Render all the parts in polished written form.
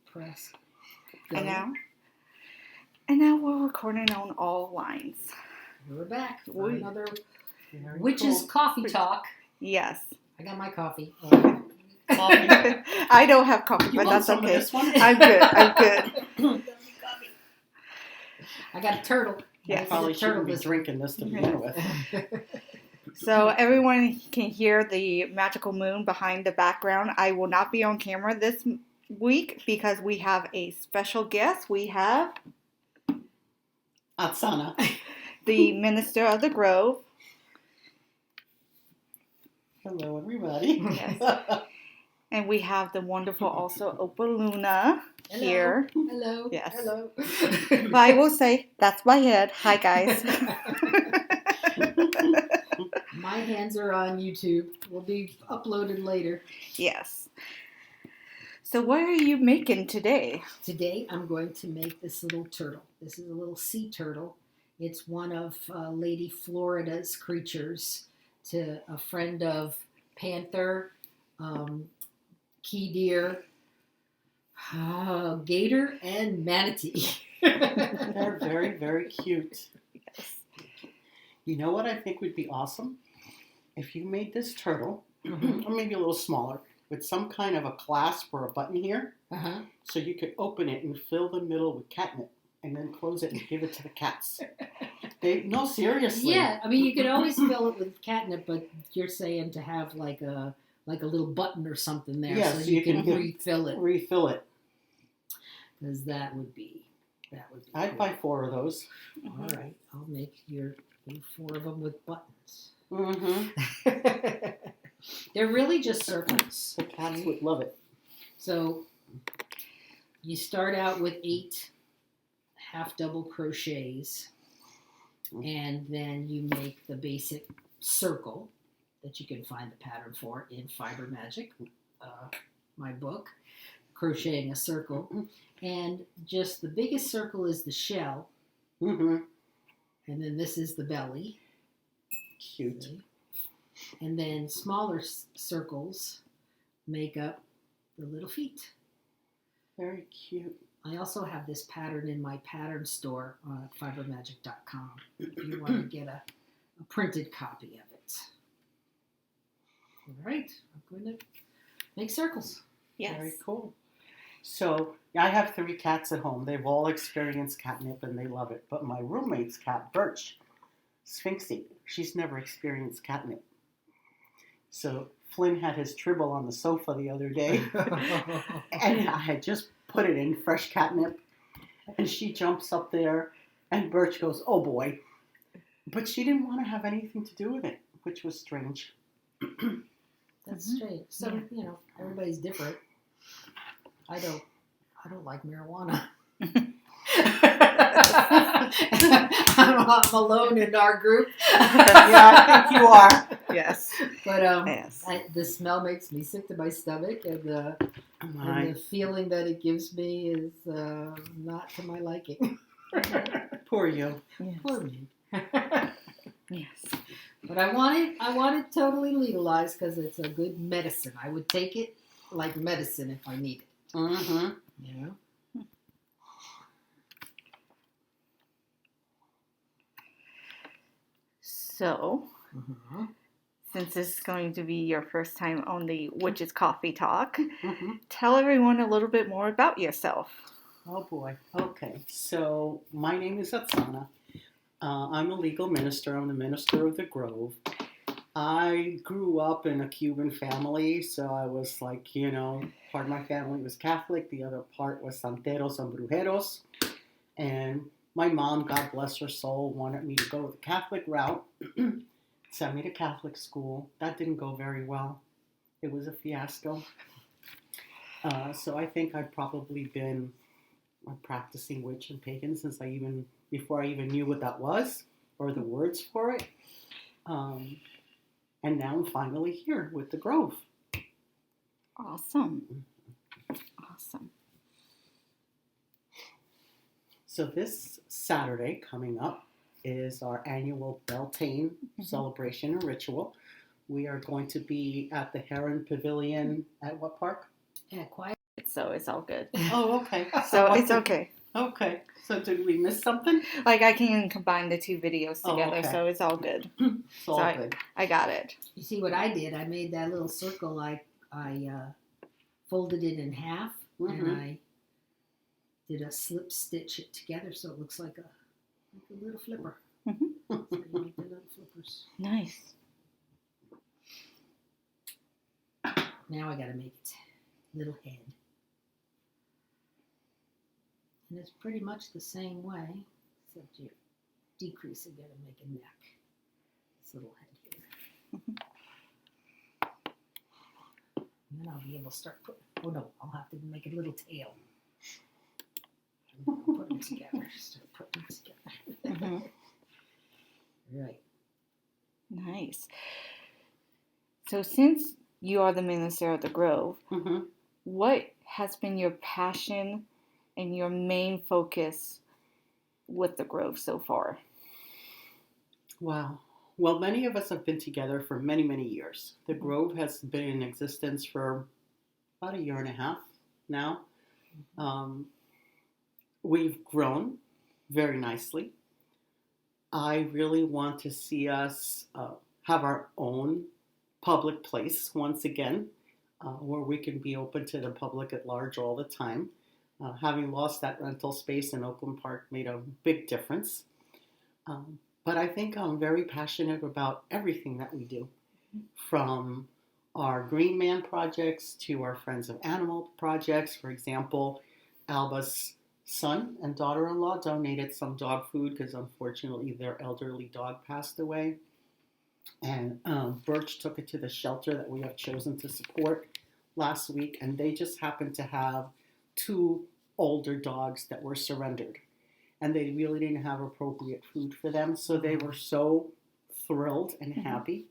Press go. And now we're recording on all lines. We're back for another Very Witch's cool. Coffee Talk. Yes. I got my coffee. Coffee. I don't have coffee, You but want that's some okay. of this one? I'm good. I got a turtle. Yeah. I probably shouldn't be drinking this to begin with. So everyone can hear the magical moon behind the background. I will not be on camera this week because we have a special guest. We have Atsana. the minister of the Grove. Hello, everybody. Yes. And we have the wonderful also Opal Luna here. Hello. Yes. Hello. But I will say, that's my head. Hi, guys. My hands are on YouTube. Will be uploaded later. Yes. So what are you making today? Today I'm going to make this little turtle. This is a little sea turtle. It's one of Lady Florida's creatures, to a friend of panther, key deer, gator, and manatee. They're very, very cute. Yes. You know what I think would be awesome? If you made this turtle, or maybe a little smaller, with some kind of a clasp or a button here, so you could open it and fill the middle with catnip, and then close it and give it to the cats. No, seriously. Yeah, I mean, you could always fill it with catnip, but you're saying to have like a little button or something there, Yeah, so you can refill it. Refill it. Because that would be I'd cool. buy 4 of those. All right, I'll make your 4 of them with buttons. Mm-hmm. They're really just circles. The cats would love it. So you start out with 8 half double crochets, and then you make the basic circle that you can find the pattern for in Fiber Magic, my book, Crocheting a Circle. And just the biggest circle is the shell, Mm-hmm. and then this is the belly. Cute. Okay. And then smaller circles make up the little feet. Very cute. I also have this pattern in my pattern store on fibermagic.com if you want to get a printed copy of it. All right, I'm going to make circles. Yes. Very cool. So I have 3 cats at home. They've all experienced catnip and they love it. But my roommate's cat, Birch, Sphinxie, she's never experienced catnip. So Flynn had his tribble on the sofa the other day, and I had just put it in fresh catnip, and she jumps up there, and Birch goes, "Oh boy," but she didn't want to have anything to do with it, which was strange. That's strange. So everybody's different. I don't like marijuana. I'm alone in our group. Yeah, I think you are. Yes. But Yes. the smell makes me sick to my stomach, and the feeling that it gives me is not to my liking. Poor you. Yes. Poor me. Yes. But I want it totally legalized because it's a good medicine. I would take it like medicine if I need it. Mm-hmm. You know? So, since this is going to be your first time on the Witch's Coffee Talk, tell everyone a little bit more about yourself. Oh boy. Okay. So my name is Atsana. I'm a legal minister. I'm the minister of the Grove. I grew up in a Cuban family, so I was like, part of my family was Catholic, the other part was Santeros and Brujeros. And my mom, God bless her soul, wanted me to go the Catholic route, sent me to Catholic school. That didn't go very well. It was a fiasco. So I think I've probably been a practicing witch and pagan since before I even knew what that was or the words for it. And now I'm finally here with the Grove. Awesome. Awesome. So this Saturday coming up is our annual Beltane celebration and ritual. We are going to be at the Heron Pavilion at what park? At Quiet so it's all good. Oh, okay. So it's okay. Okay. So did we miss something? Like I can combine the two videos Oh, together, okay. so it's all good. It's all So good. I got it. You see what I did? I made that little circle. I folded it in half, and I did a slip stitch it together so it looks like a little flipper. Mhm. So you make the little flippers. Nice. Now I got to make it little head, and it's pretty much the same way, except you decrease again and make a neck. This little head here. And then I'll be able to start putting. Oh no, I'll have to make a little tail. Put them together. Start putting them together. Right. Nice. So since you are the minister of the Grove, what has been your passion and your main focus with the Grove so far? Wow. Well, many of us have been together for many, many years. The Grove has been in existence for about 1.5 years now. We've grown very nicely. I really want to see us have our own public place once again, where we can be open to the public at large all the time. Having lost that rental space in Oakland Park made a big difference. But I think I'm very passionate about everything that we do, from our Green Man projects to our Friends of Animal projects. For example, Alba's son and daughter-in-law donated some dog food because unfortunately their elderly dog passed away. And Birch took it to the shelter that we have chosen to support last week, and they just happened to have 2 older dogs that were surrendered. And they really didn't have appropriate food for them, so they were so thrilled and happy.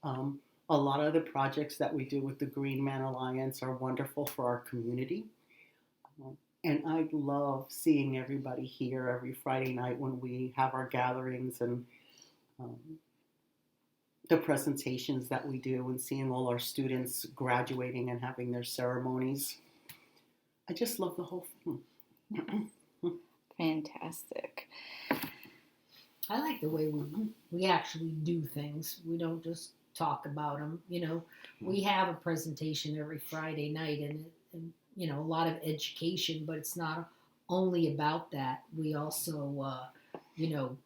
A lot of the projects that we do with the Green Man Alliance are wonderful for our community. And I love seeing everybody here every Friday night when we have our gatherings and the presentations that we do, and seeing all our students graduating and having their ceremonies. I just love the whole thing. Fantastic. I like the way we actually do things. We don't just talk about them. You know, we have a presentation every Friday night, and you know, a lot of education, but it's not only about that. We also, you know,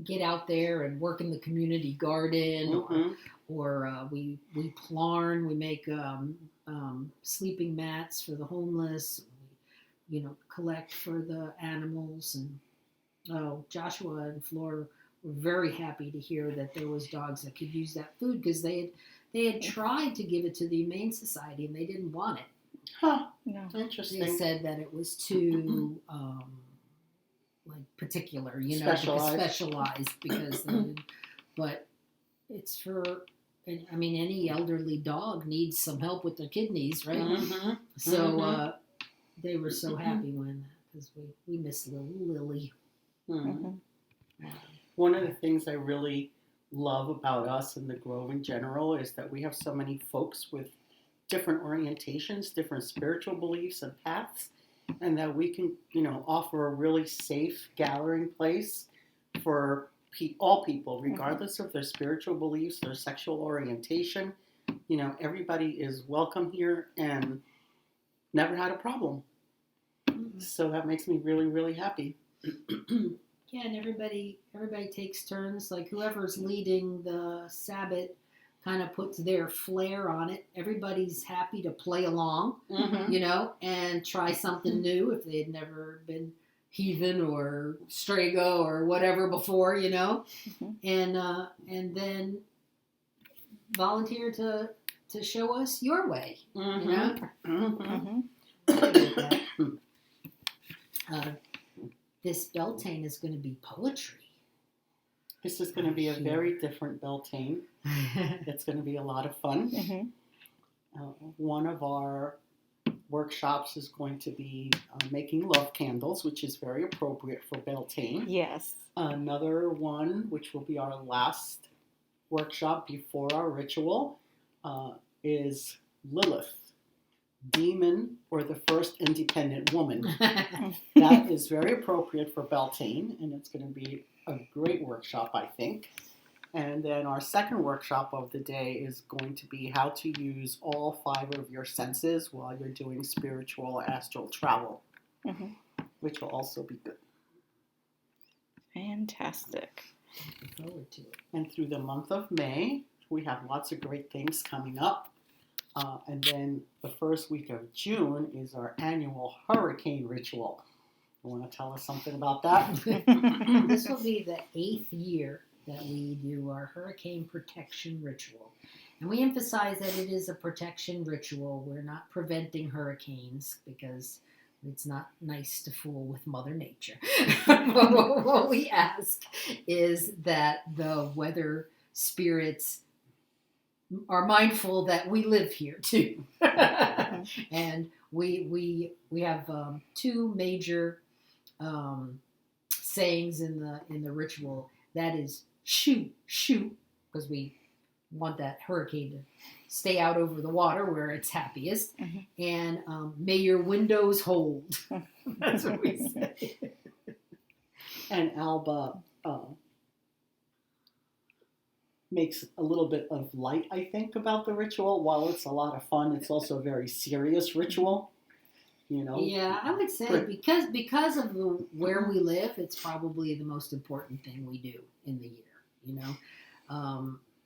get out there and work in the community garden, or we plarn. We make sleeping mats for the homeless. You know, collect for the animals. And Joshua and Flora were very happy to hear that there was dogs that could use that food, because they had tried to give it to the Humane Society and they didn't want it. Huh. No. Interesting. They said that it was too like particular, you know, specialized because but it's for, I mean, any elderly dog needs some help with their kidneys, right? So they were so happy when, because we miss little Lily. One of the things I really love about us and the Grove in general is that we have so many folks with different orientations, different spiritual beliefs and paths, and that we can, you know, offer a really safe gathering place for all people, regardless of their spiritual beliefs, their sexual orientation. You know, everybody is welcome here and never had a problem. So that makes me really, really happy. Yeah, and everybody takes turns. Like whoever's leading the Sabbath kind of puts their flair on it. Everybody's happy to play along, you know, and try something new if they had never been heathen or strago or whatever before, you know, and then volunteer to show us your way, you know. This Beltane is going to be poetry. This is going to be a very different Beltane. It's going to be a lot of fun. One of our workshops is going to be making love candles, which is very appropriate for Beltane. Yes. Another one, which will be our last workshop before our ritual, is Lilith. demon or the first independent woman. That is very appropriate for Beltane, and it's going to be a great workshop, I think. And then our second workshop of the day is going to be how to use all 5 of your senses while you're doing spiritual astral travel, which will also be good. Fantastic. Looking forward to it. And through the month of May, we have lots of great things coming up. And then the first week of June is our annual hurricane ritual. You want to tell us something about that? This will be the 8th year that we do our hurricane protection ritual. And we emphasize that it is a protection ritual. We're not preventing hurricanes because it's not nice to fool with Mother Nature. But what we ask is that the weather spirits are mindful that we live here too. And we have 2 major sayings in the ritual. That is shoot, because we want that hurricane to stay out over the water where it's happiest. And may your windows hold. That's what we say. And Alba makes a little bit of light, I think, about the ritual. While it's a lot of fun, it's also a very serious ritual. You know? Yeah, I would say because of where we live, it's probably the most important thing we do in the year. You know,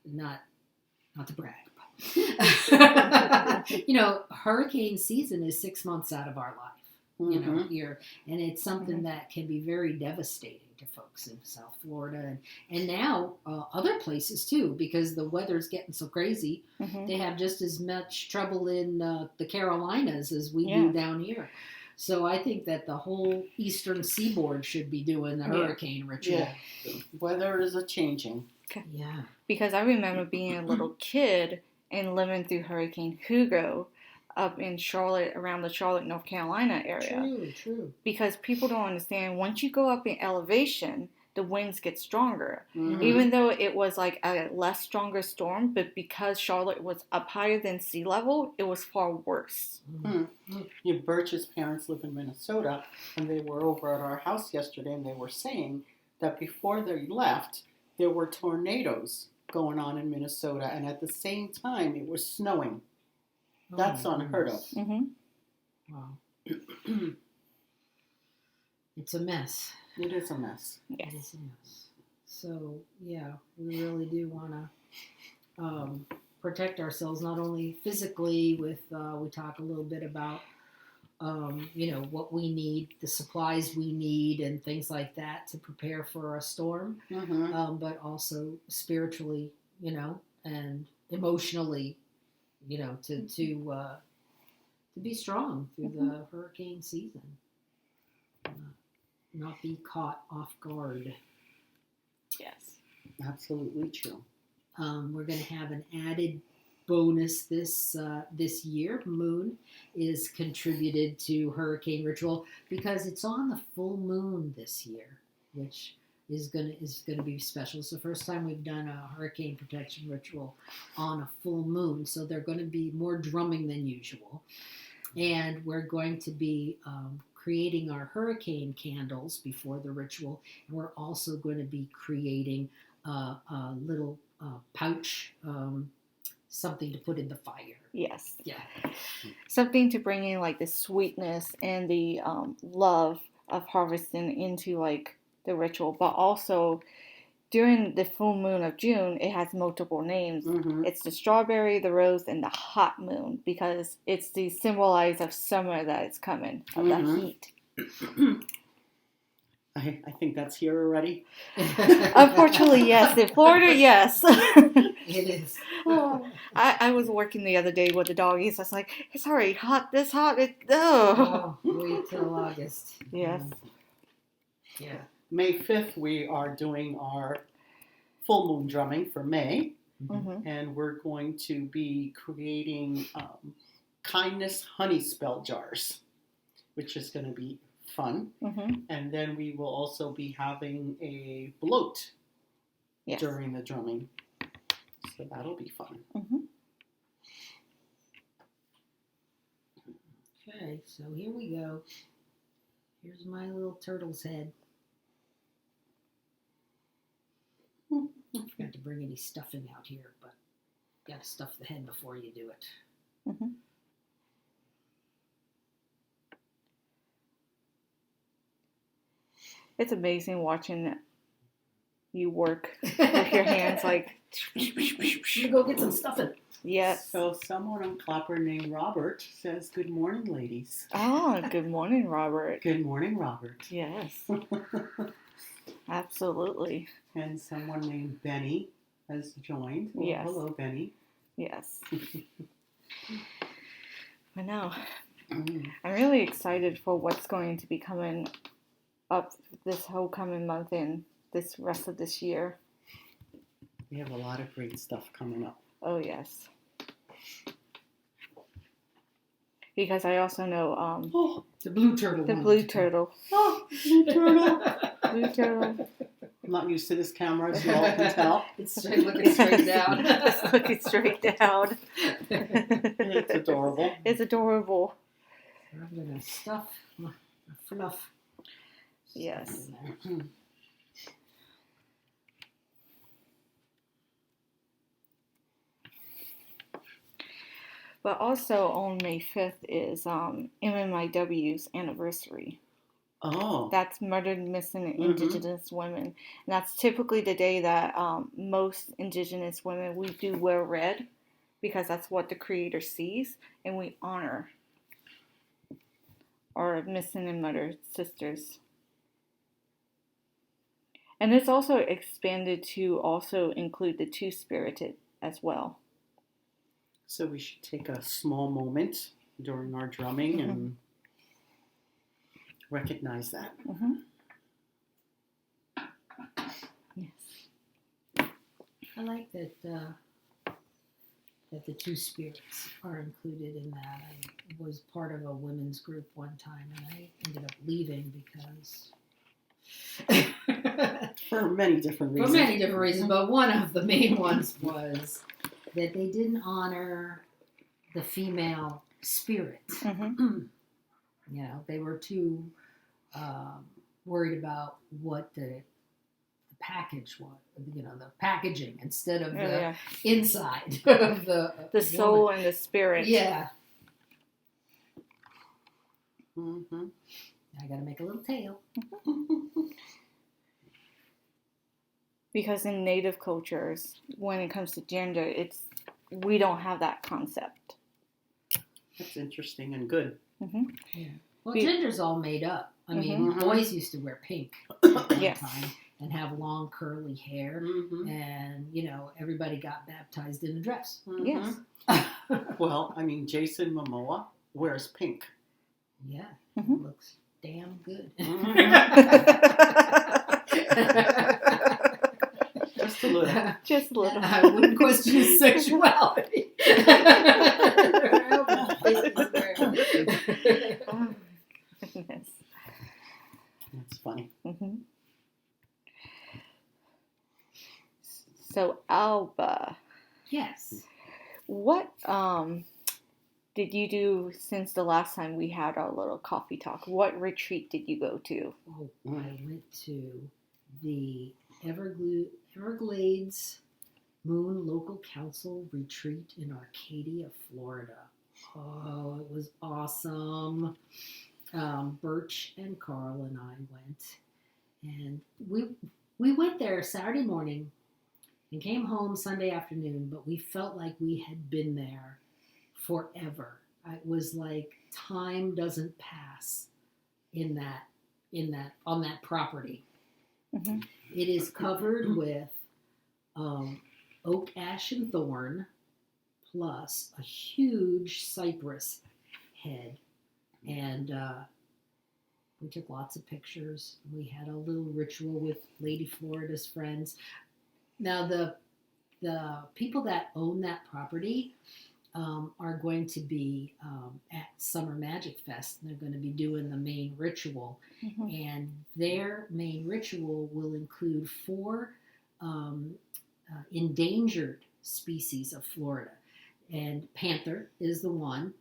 not to brag, but you know, hurricane season is 6 months out of our life. You know, here, and it's something that can be very devastating to folks in South Florida and now other places too, because the weather's getting so crazy. They have just as much trouble in the Carolinas as we do down here. So I think that the whole eastern seaboard should be doing the hurricane ritual. Yeah, the weather is a-changing. Yeah. Because I remember being a little kid and living through Hurricane Hugo up in Charlotte, around the Charlotte, North Carolina area. True. Because people don't understand, once you go up in elevation, the winds get stronger. Even though it was like a less stronger storm, but because Charlotte was up higher than sea level, it was far worse. Your Birch's parents live in Minnesota, and they were over at our house yesterday, and they were saying that before they left, there were tornadoes going on in Minnesota, and at the same time, it was snowing. That's unheard of. Wow. It's a mess. It is a mess. Yes. It is a mess. So, yeah, we really do want to protect ourselves, not only physically with, we talk a little bit about, you know, what we need, the supplies we need and things like that to prepare for a storm, but also spiritually, you know, and emotionally, you know, to be strong through the hurricane season, not be caught off guard. Yes. Absolutely true. We're going to have an added bonus this year. Moon is contributed to hurricane ritual because it's on the full moon this year, which is going to be special. It's the first time we've done a hurricane protection ritual on a full moon, so they're going to be more drumming than usual. And we're going to be creating our hurricane candles before the ritual, and we're also going to be creating a little pouch, something to put in the fire. Yes. Yeah. Something to bring in like the sweetness and the love of harvesting into like the ritual, but also during the full moon of June, it has multiple names. It's the strawberry, the rose, and the hot moon, because it's the symbolize of summer that is coming, of the heat. I think that's here already. Unfortunately, yes. In Florida, yes. It is. I was working the other day with the doggies. I was like, it's already hot, this hot. Wait till August. Yes. Yeah. May 5th, we are doing our full moon drumming for May. And we're going to be creating kindness honey spell jars, which is going to be fun. And then we will also be having a bloat during the drumming. So that'll be fun. Okay, so here we go. Here's my little turtle's head. I forgot to bring any stuffing out here, but you gotta stuff the head before you do it. Mhm. It's amazing watching you work with your hands. Like, You go get some stuffing. yes. So someone on Clapper named Robert says, "Good morning, ladies." Oh, good morning, Robert. Good morning, Robert. Yes, absolutely. And someone named Benny has joined. Well, Yes. hello, Benny. Yes. I know. Mm. I'm really excited for what's going to be coming up this whole coming month and this rest of this year. We have a lot of great stuff coming up. Oh, yes. Because I also know Oh, The blue turtle. the wanted blue to come. turtle. oh, blue turtle. Blue turtle. I'm not used to this camera, as you all can tell. It's straight, looking straight down. It's looking straight down. It's adorable. It's adorable. I'm gonna stuff my fluff. Yes. Stuff in there. But also on May 5th is MMIW's anniversary. Oh, That's Murdered Missing Mhm. Indigenous Women. And that's typically the day that most Indigenous women, we do wear red because that's what the Creator sees, and we honor our missing and murdered sisters. And it's also expanded to also include the Two-Spirited as well. so we should take a small moment during our drumming and recognize that. Mm-hmm. Yes. I like that that the Two Spirits are included in that. I was part of a women's group one time, and I ended up leaving because For many different for reasons. many different reasons, but one of the main ones was that they didn't honor the female spirit. Mm-hmm. You know, they were too worried about what the package was, you know, the packaging instead of the inside of the soul woman. and the spirit. Yeah. Mm-hmm. I gotta make a little tail. Because in Native cultures, when it comes to gender, we don't have that concept. That's interesting and good. Mm-hmm. Yeah. Well, gender's all made up. I mean, Mhm. boys used to wear pink at one Yes. time and have long curly hair, Mm-hmm. and you know, everybody got baptized in a dress. Yes. Well, I mean, Jason Momoa wears pink. Yeah, Mhm. looks damn good. Just a little. Just a little. I wouldn't question his sexuality. Oh, goodness. That's funny. Mm-hmm. So, Alba, Yes. what did you do since the last time we had our little coffee talk? What retreat did you go to? Oh, I went to the Everglades Moon Local Council retreat in Arcadia, Florida. Oh, it was awesome. Birch and Carl and I went, and we went there Saturday morning and came home Sunday afternoon, but we felt like we had been there forever. It was like time doesn't pass on that property. Mm-hmm. It is covered with oak, ash, and thorn, plus a huge cypress head. And we took lots of pictures. We had a little ritual with Lady Florida's friends. Now, the people that own that property are going to be at Summer Magic Fest. They're going to be doing the main ritual. Mm-hmm. And their main ritual will include 4 endangered species of Florida. And panther is the one.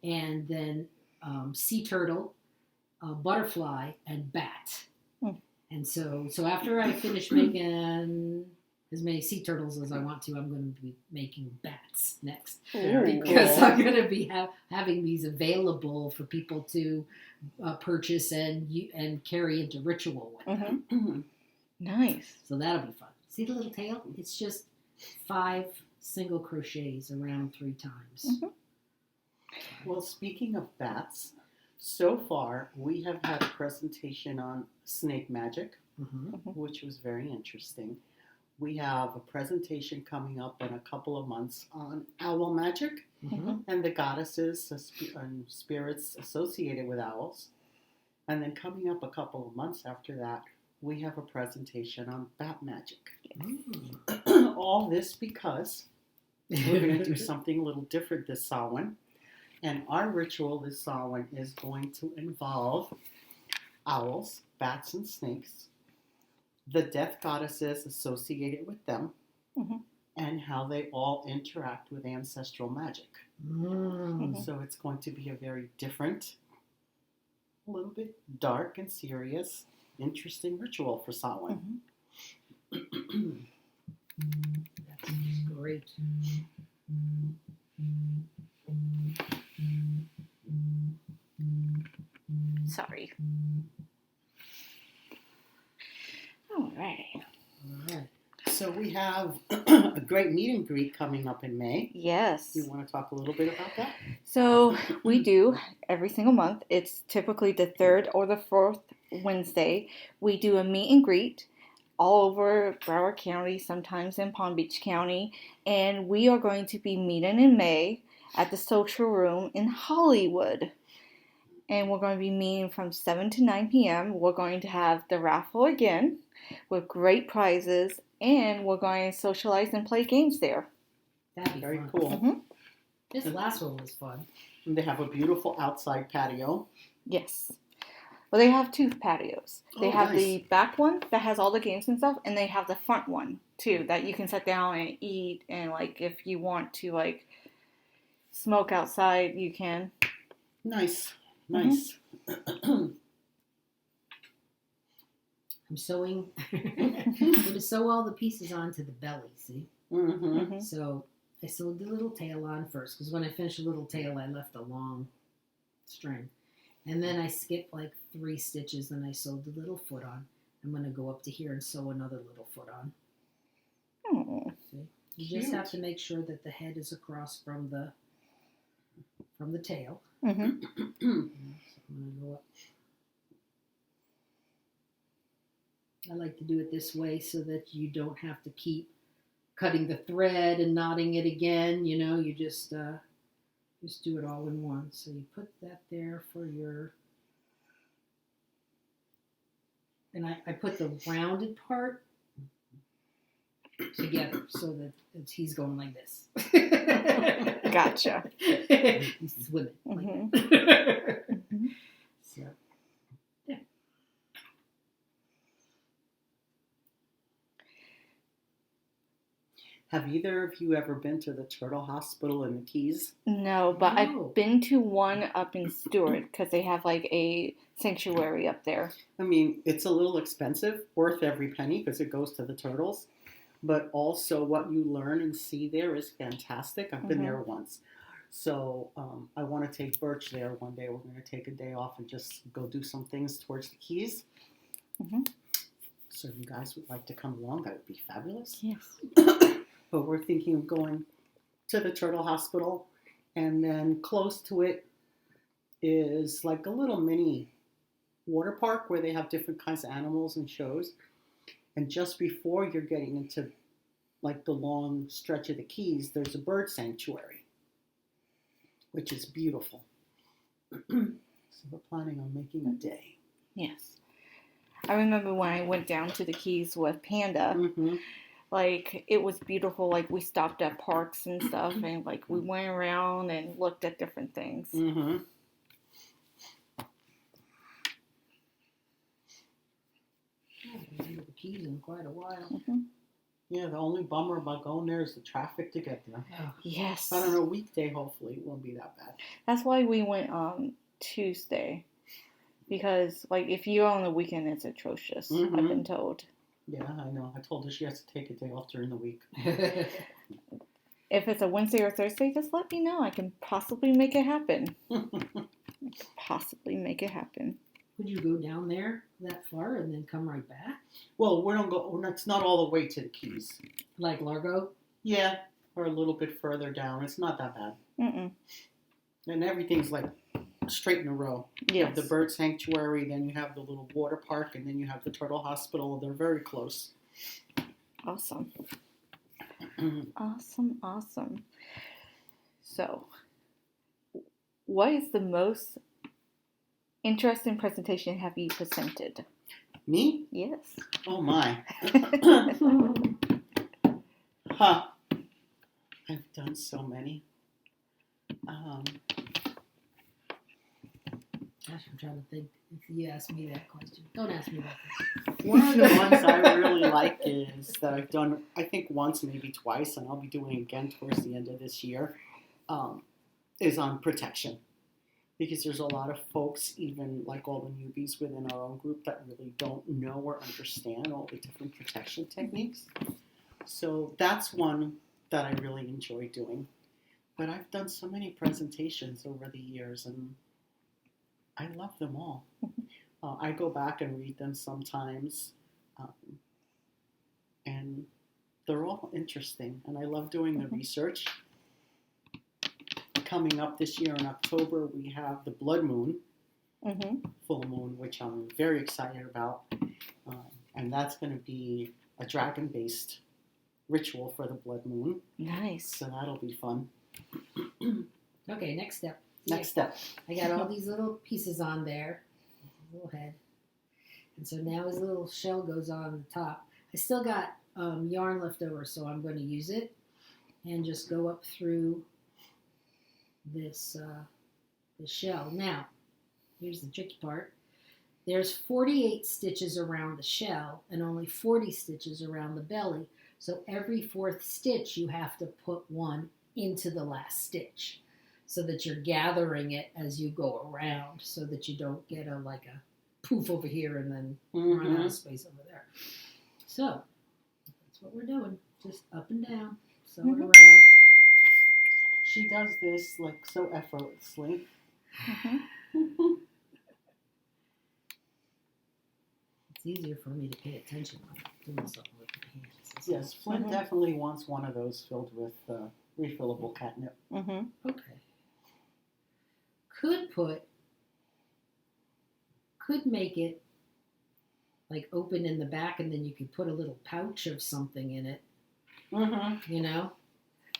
And then sea turtle, butterfly, and bat. Mm. And so after I finish making as many sea turtles as I want to, I'm going to be making bats next. Very Because cool. I'm going to be having these available for people to purchase and carry into ritual with them. Mm-hmm. Nice. So that'll be fun. See the little tail? It's just 5 single crochets around 3 times. Mm-hmm. Well, speaking of bats, so far we have had a presentation on snake magic, which was very interesting. We have a presentation coming up in a couple of months on owl magic and the goddesses and spirits associated with owls. And then coming up a couple of months after that, we have a presentation on bat magic. All this because we're going to do something a little different this Samhain. And our ritual this Samhain is going to involve owls, bats, and snakes, the death goddesses associated with them, and how they all interact with ancestral magic. So it's going to be a very different, a little bit dark and serious, interesting ritual for Samhain. That's great. Sorry. All right. So we have a great meet and greet coming up in May. Yes. You want to talk a little bit about that? So we do every single month. It's typically the 3rd or the 4th Wednesday. We do a meet and greet all over Broward County, sometimes in Palm Beach County. And we are going to be meeting in May at the Social Room in Hollywood. And we're going to be meeting from 7 to 9 p.m. We're going to have the raffle again with great prizes. And we're going to socialize and play games there. That'd be Very fun. cool. This last one was fun. And they have a beautiful outside patio. Yes. Well, they have 2 patios. They have nice. the back one that has all the games and stuff, and they have the front one, too, that you can sit down and eat. And, like, if you want to, like, smoke outside, you can. Nice. I'm sewing. I'm going to sew all the pieces onto the belly, see? So I sewed the little tail on first, because when I finished the little tail, I left a long string. And then I skipped like 3 stitches, and I sewed the little foot on. I'm going to go up to here and sew another little foot on. Oh. See? You just have to make sure that the head is across from the tail. So I'm going to go up. I like to do it this way so that you don't have to keep cutting the thread and knotting it again. You know, you just do it all in one. So you put that there for your, and I put the rounded part together so that he's going like this. Gotcha. He's swimming. Like that. So, yeah. Have either of you ever been to the Turtle Hospital in the Keys? No, but No. I've been to one up in Stewart because they have like a sanctuary up there. I mean, it's a little expensive, worth every penny because it goes to the turtles. But also what you learn and see there is fantastic. I've been there once. So I want to take Birch there one day. We're going to take a day off and just go do some things towards the Keys. So if you guys would like to come along, that would be fabulous. Yes. But we're thinking of going to the Turtle Hospital, and then close to it is like a little mini water park where they have different kinds of animals and shows. And just before you're getting into like the long stretch of the Keys, there's a bird sanctuary, which is beautiful. So we're planning on making a day. Yes. I remember when I went down to the Keys with Panda, like, it was beautiful. Like, we stopped at parks and stuff, and, like, we went around and looked at different things. I haven't been to the Keys in quite a while. Yeah, the only bummer about going there is the traffic to get there. Yes. But on a weekday, hopefully, it won't be that bad. That's why we went Tuesday. Because, like, if you're on the weekend, it's atrocious, I've been told. Yeah, I know. I told her she has to take a day off during the week. If it's a Wednesday or Thursday, just let me know. I can possibly make it happen. Possibly make it happen. Would you go down there that far and then come right back? Well, we don't go. It's not all the way to the Keys. Like Largo? Yeah, or a little bit further down. It's not that bad. Mm-mm. And everything's like straight in a row. You have the Yes. bird sanctuary, then you have the little water park, and then you have the turtle hospital. They're very close. Awesome. Awesome. So, what is the most interesting presentation have you presented? Me? Yes. Oh my. Huh. I've done so many. Gosh, I'm trying to think if you ask me that question. Don't ask me that question. One of the ones I really like is that I've done, I think once, maybe twice, and I'll be doing again towards the end of this year, is on protection. Because there's a lot of folks, even like all the newbies within our own group, that really don't know or understand all the different protection techniques. So that's one that I really enjoy doing. But I've done so many presentations over the years, and I love them all. I go back and read them sometimes, and they're all interesting, and I love doing the research. Coming up this year in October, we have the blood moon, full moon, which I'm very excited about, and that's going to be a dragon-based ritual for the blood moon. Nice. So that'll be fun. Okay, next step. Next step. I got all these little pieces on there, little head, and so now his little shell goes on the top. I still got yarn left over, so I'm going to use it and just go up through this the shell. Now, here's the tricky part. There's 48 stitches around the shell and only 40 stitches around the belly. So every fourth stitch, you have to put one into the last stitch, so that you're gathering it as you go around, so that you don't get a poof over here and then run out of space over there. So that's what we're doing, just up and down, sew it around. She does this like so effortlessly. It's easier for me to pay attention when I'm doing something with my hands. Yes, Flynn definitely wants one of those filled with refillable catnip. Okay. Could make it like open in the back, and then you could put a little pouch of something in it. You know,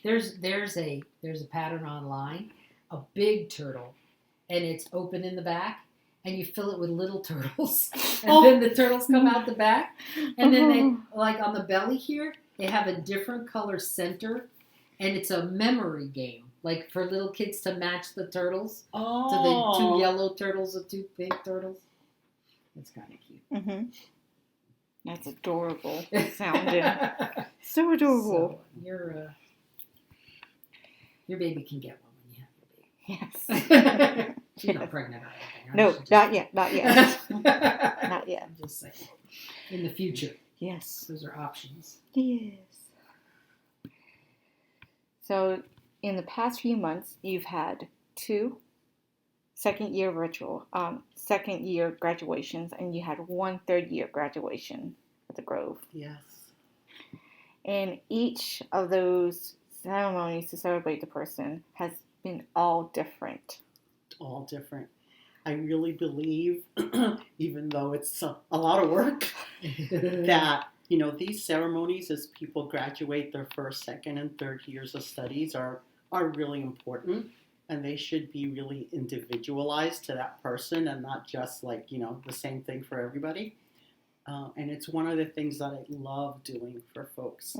there's a pattern online, a big turtle, and it's open in the back, and you fill it with little turtles, and then the turtles come out the back, and then they, like on the belly here, they have a different color center, and it's a memory game, like for little kids to match the turtles. Oh. To the two yellow turtles and two pink turtles. It's kind of cute. That's adorable sounding. So adorable. So your baby can get one when you have your baby. Yes. She's not pregnant or anything. No, not yet. Not I'm yet. just saying. In the future. Yes. Those are options. Yes. So, in the past few months, you've had 2 second-year graduations, and you had 1 third-year graduation at the Grove. Yes. And each of those ceremonies to celebrate the person has been all different. All different. I really believe, even though it's a lot of work, that, you know, these ceremonies as people graduate their first, second, and third years of studies are really important, and they should be really individualized to that person and not just like, you know, the same thing for everybody. And it's one of the things that I love doing for folks.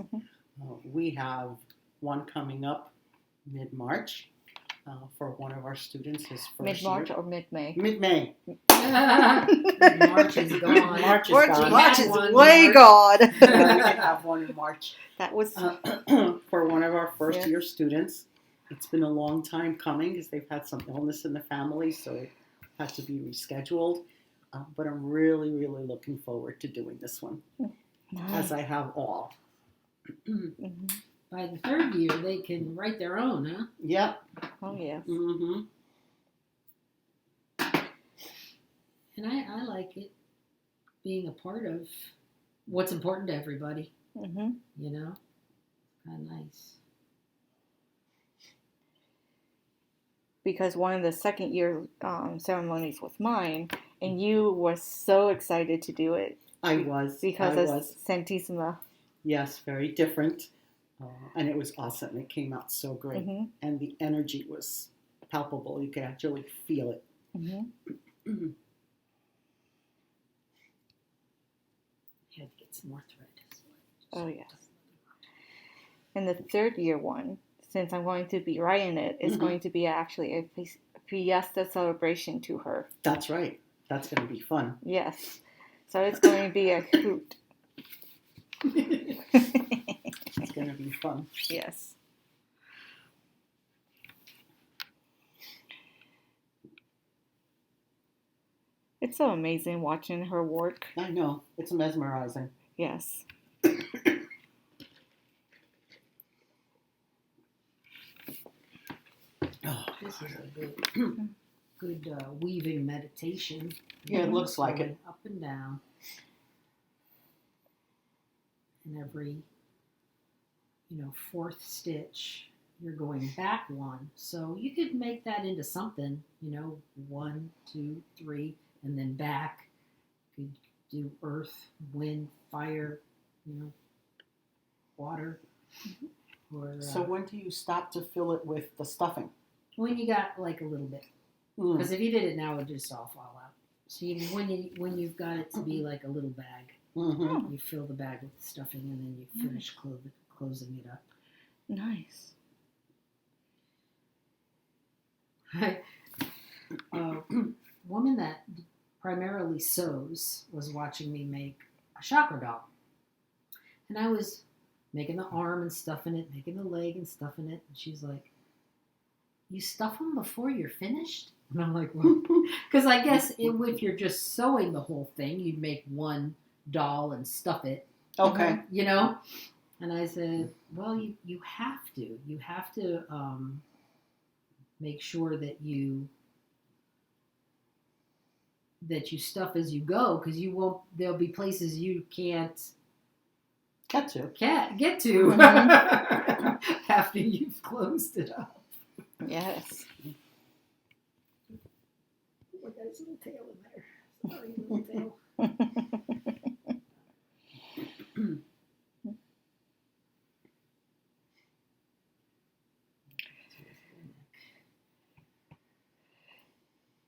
We have one coming up mid-March for one of our students, his first Mid-March year. or mid-May? Mid-May. March is gone. March is gone. March is One way March. gone. We can have one in March. That was... For one of our first Yes. year students. It's been a long time coming because they've had some illness in the family, so had to be rescheduled. But I'm really, really looking forward to doing this one, as I have all. Mm-hmm. By the third year, they can write their own, huh? Yep. Oh, yes. Mm-hmm. And I like it being a part of what's important to everybody, Mm-hmm. you know? Kind of nice. Because one of the second year ceremonies was mine, and you were so excited to do it. I was. Because I of was. Santissima. Yes, very different. And it was awesome. It came out so great. Mm-hmm. And the energy was palpable. You could actually feel it. Mm-hmm. I had to get some more thread. Oh, yes. And the third year one, since I'm going to be writing it, is going to be actually a fiesta celebration to her. That's right. That's going to be fun. Yes. So it's going to be a hoot. It's going to be fun. Yes. It's so amazing watching her work. I know. It's mesmerizing. Yes. Oh, This is a good weaving meditation. yeah, it looks like it. Going up and down. And every, fourth stitch, you're going back one. So you could make that into something, 1, 2, 3, and then back. You could do earth, wind, fire, water. Or, So when do you stop to fill it with the stuffing? when you got like a little bit. Because if you did it now, it would just all fall out. So when you've got it to be like a little bag, Mm-hmm. you fill the bag with stuffing and then you finish closing it up. Nice. A woman that primarily sews was watching me make a chakra doll. And I was making the arm and stuffing it, making the leg and stuffing it. And she's like, "You stuff them before you're finished?" And I'm like, "Well," because I guess if you're just sewing the whole thing, you'd make one doll and stuff it. Okay. And I said, "Well, you have to. You have to make sure that you stuff as you go, because you won't. There'll be places you can't get to after you've closed it up." Yes. Oh, got his little tail in there. Sorry, little tail.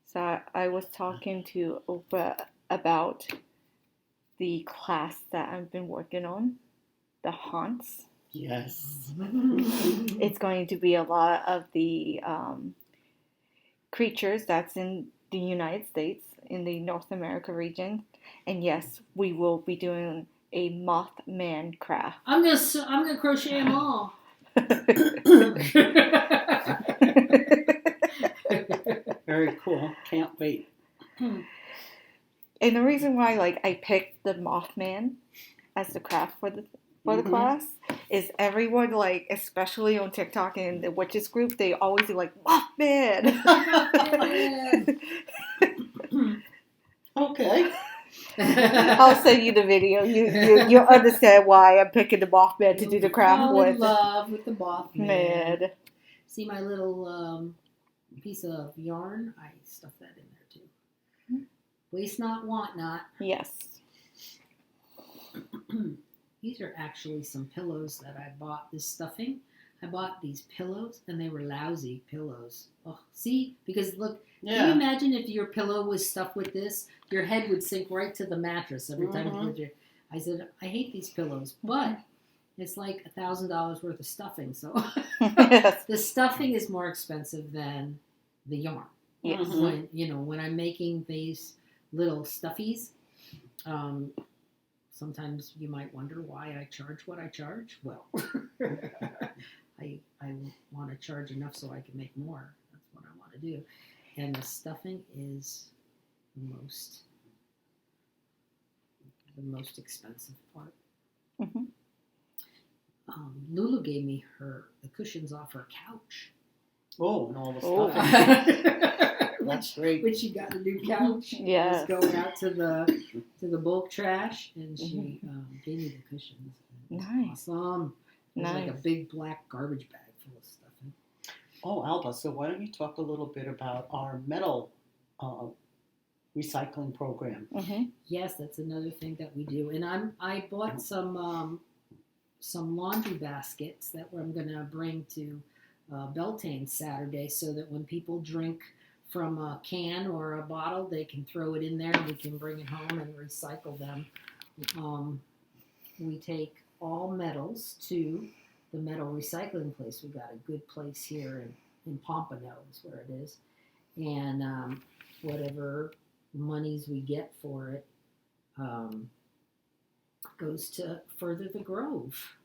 So I was talking to Oprah about the class that I've been working on, the haunts. Yes. It's going to be a lot of the creatures that's in the United States, in the North America region. And yes, we will be doing a Mothman craft. I'm gonna crochet them all. Very cool. Can't wait. And the reason why I picked the Mothman as the craft for the class is everyone especially on TikTok and the witches group, they always do Mothman. Okay. I'll send you the video. You'll understand why I'm picking the Mothman to do the craft Fall in with. love with the Mothman. Man. See my little piece of yarn? I stuffed that in there too. Waste not, want not. Yes. These are actually some pillows that I bought. This stuffing, I bought these pillows and they were lousy pillows. Oh, see? Because look, can you imagine if your pillow was stuffed with this? Your head would sink right to the mattress every time you put your... I said, I hate these pillows, but it's like $1,000 worth of stuffing. So Yes. the stuffing is more expensive than the yarn. Yes. When I'm making these little stuffies, sometimes you might wonder why I charge what I charge. Well, I want to charge enough so I can make more. That's what I want to do. And the stuffing is the most expensive part. Mm-hmm. Lulu gave me the cushions off her couch. Oh, and all the Oh. stuff. That's great. When she got a new couch, Yes. she was going out to the bulk trash, and she gave me the cushions. Nice. Awesome. It was like a Nice. big black garbage bag full of stuffing. Oh, Alba, so why don't you talk a little bit about our metal recycling program? Mm-hmm. Yes, that's another thing that we do. And I bought some laundry baskets that I'm going to bring to Beltane Saturday, so that when people drink from a can or a bottle, they can throw it in there. We can bring it home and recycle them. We take all metals to the metal recycling place. We've got a good place here in Pompano is where it is. And whatever monies we get for it goes to further the Grove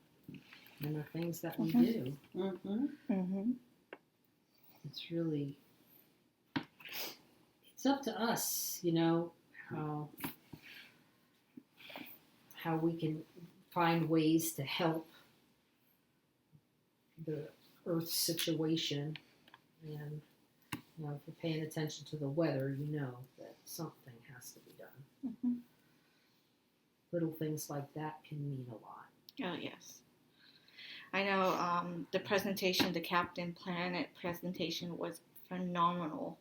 and the things that we do. Mm-hmm. Mm-hmm. It's really, it's up to us, how we can find ways to help the earth situation. And if you're paying attention to the weather, you know that something has to be done. Mm-hmm. Little things like that can mean a lot. Oh, yes. I know the presentation, the Captain Planet presentation was phenomenal.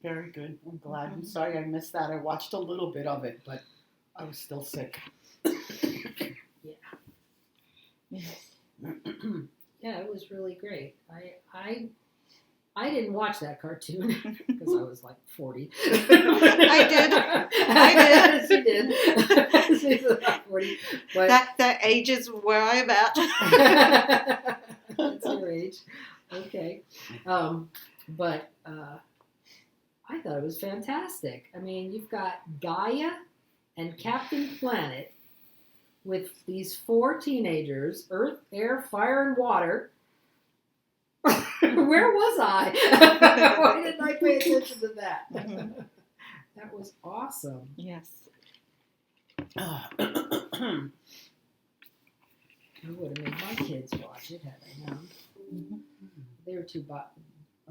Very good. I'm glad. I'm Mhm. sorry I missed that. I watched a little bit of it, but I was still sick. Yes. Yeah, it was really great. I didn't watch that cartoon because I was like 40. I did. She did. She's about 40. But That age is where I'm at. that's your age. Okay. But I thought it was fantastic. I mean, you've got Gaia and Captain Planet with these 4 teenagers, Earth, Air, Fire, and Water. Where was I? Why didn't I pay attention to that? Mhm. That was awesome. Yes. I would have made my kids watch it had I known. Mhm. They were too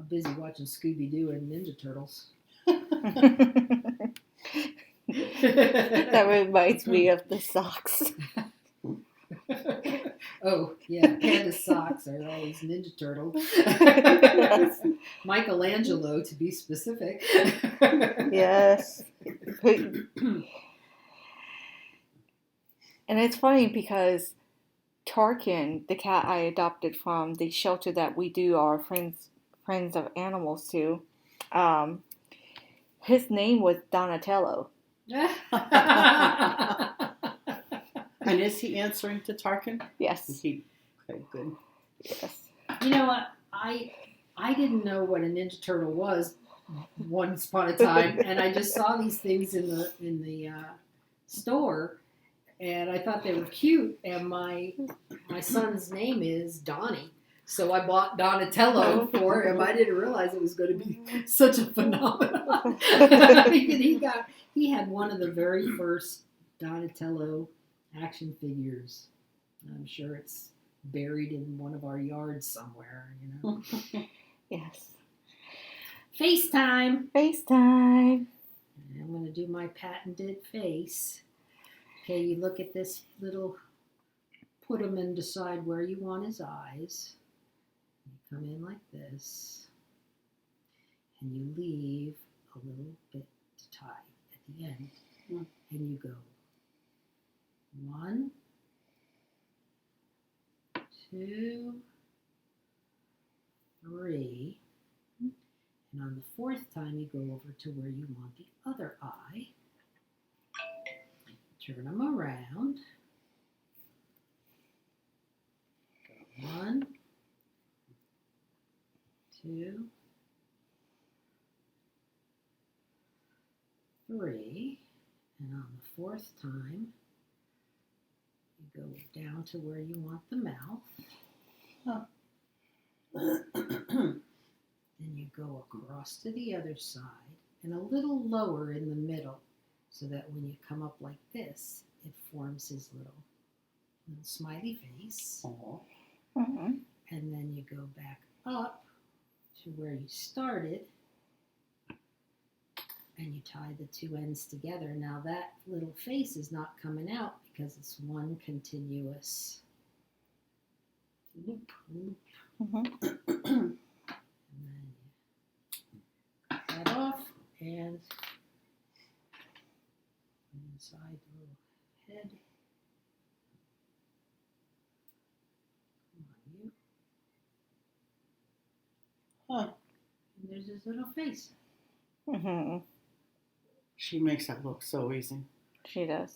busy watching Scooby-Doo and Ninja Turtles. That reminds me of the socks. Oh, yeah, Panda socks are always Ninja Turtles. Michelangelo, to be specific. Yes. And it's funny because Tarkin, the cat I adopted from the shelter that we do our friends of animals to, his name was Donatello. And is he answering to Tarkin? Yes. Okay, good. Yes. You know what? I didn't know what a Ninja Turtle was once upon a time, and I just saw these things in the store, and I thought they were cute. And my son's name is Donnie, so I bought Donatello for him. I didn't realize it was going to be such a phenomenon. He had one of the very first Donatello action figures. I'm sure it's buried in one of our yards somewhere, Yes. FaceTime. FaceTime. I'm going to do my patented face. Okay, you look at this little, put him and decide where you want his eyes. You come in like this, and you leave a little bit to tie at the end, and you go 1, 2, 3, and on the 4th time you go over to where you want the other eye. Turn them around. Go 1, 2, 3, and on the 4th time you go down to where you want the mouth. Then you go across to the other side and a little lower in the middle so that when you come up like this, it forms his little smiley face. Oh. Mm-hmm. And then you go back up to where you started and you tie the two ends together. Now that little face is not coming out because it's one continuous loop. Mm-hmm. And then you cut that off and inside the little head. Come on, you. Huh. And there's his little face. Mm-hmm. She makes that look so easy. She does.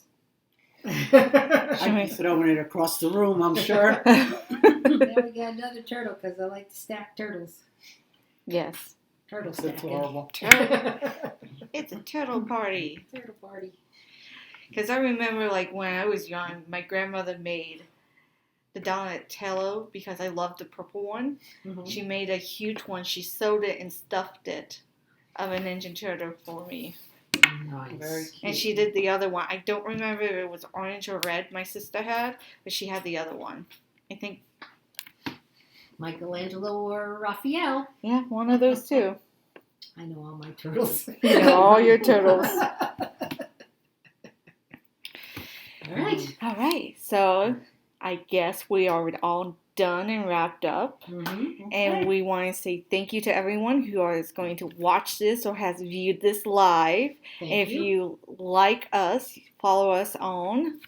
I'd be throwing it across the room, I'm sure. Now we got another turtle because I like to stack turtles. Yes. Turtle It's stacking. adorable. It's a turtle party. Turtle party. Because I remember, like, when I was young, my grandmother made the Donatello because I loved the purple one. Mm-hmm. She made a huge one. She sewed it and stuffed it of a Ninja Turtle for me. Nice. Very cute. And she did the other one. I don't remember if it was orange or red my sister had, but she had the other one. I think, Michelangelo or Raphael. yeah, one of those two. I know all my turtles. You know all your turtles. All right. All right. So I guess we are all done and wrapped up. Mm-hmm. And we want to say thank you to everyone who is going to watch this or has viewed this live. Thank If you. you like us, follow us on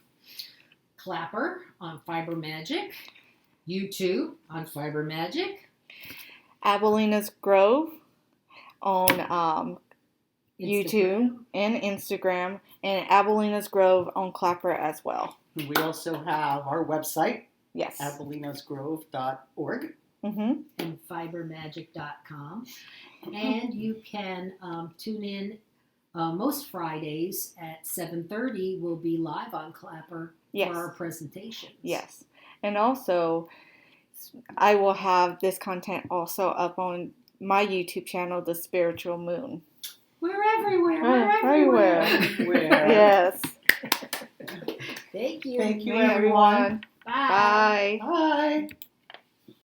Clapper on Fiber Magic. YouTube on Fiber Magic. Abilina's Grove on YouTube Instagram. and Instagram, and Abilina's Grove on Clapper as well. We also have our website, Yes. abelinasgrove.org. Mm-hmm. And fibermagic.com. And you can tune in most Fridays at 7:30. We'll be live on Clapper Yes. for our presentations. Yes. And also, I will have this content also up on my YouTube channel, The Spiritual Moon. We're everywhere. We're everywhere. Everywhere. Yes. Thank you. Thank you, Bye, everyone. Bye. Bye. Bye.